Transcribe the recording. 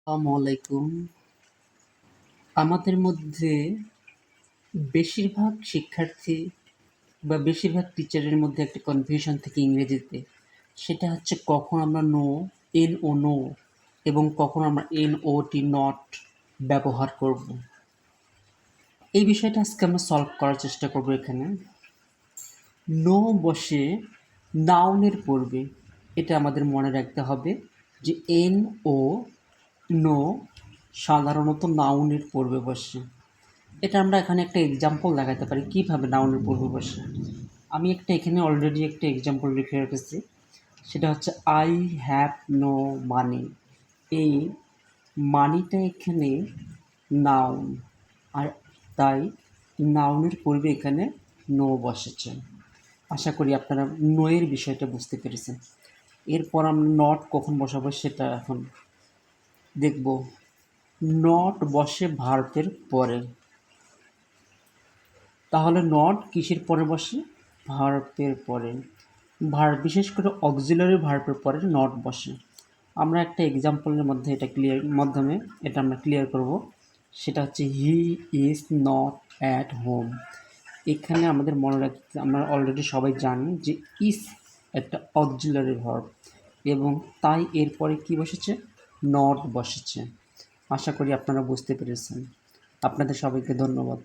আসসালামু আলাইকুম। আমাদের মধ্যে বেশিরভাগ শিক্ষার্থী বা বেশিরভাগ টিচারের মধ্যে একটা কনফিউশন থাকে ইংরেজিতে। সেটা হচ্ছে কখন আমরা নো, এন-ও নো এবং কখন আমরা এন-ও-টি নট ব্যবহার করব। এই বিষয়টা আজকে আমরা সলভ করার চেষ্টা করব এখানে। নো বসে নাউনের পূর্বে। এটা আমাদের মনে রাখতে হবে যে এন-ও নো সাধারণত নাউনের পূর্বে বসে। এটা আমরা এখানে একটা এক্সাম্পল দেখাতে পারি কীভাবে নাউনের পূর্বে বসে। আমি এখানে অলরেডি একটা এক্সাম্পল লিখে রেখেছি। সেটা হচ্ছে আই হ্যাভ নো মানি। এই মানিটা এখানে নাউন, আর তাই নাউনের পূর্বে এখানে নো বসেছে। আশা করি আপনারা নো এর বিষয়টা বুঝতে পেরেছেন। এরপর আমরা নট কখন বসাবো সেটা এখন দেখব। নট বসে ভার্বের পরে। তাহলে নট কিসের পরে বসে? ভার্বের পরে। বিশেষ করে অক্সিলারি ভার্বের পরে নট বসে। আমরা একটা এক্সাম্পলের মাধ্যমে এটা আমরা ক্লিয়ার করব। সেটা হচ্ছে he is not at home. এখানে আমাদের মনে রাখতে, আমরা অলরেডি সবাই জানি যে ইজ একটা অক্সিলারি ভার্ব এবং তাই এরপরে কি বসেছে? নট বসেছে। আশা করি আপনারা বুঝতে পেরেছেন। আপনাদের সবাইকে ধন্যবাদ।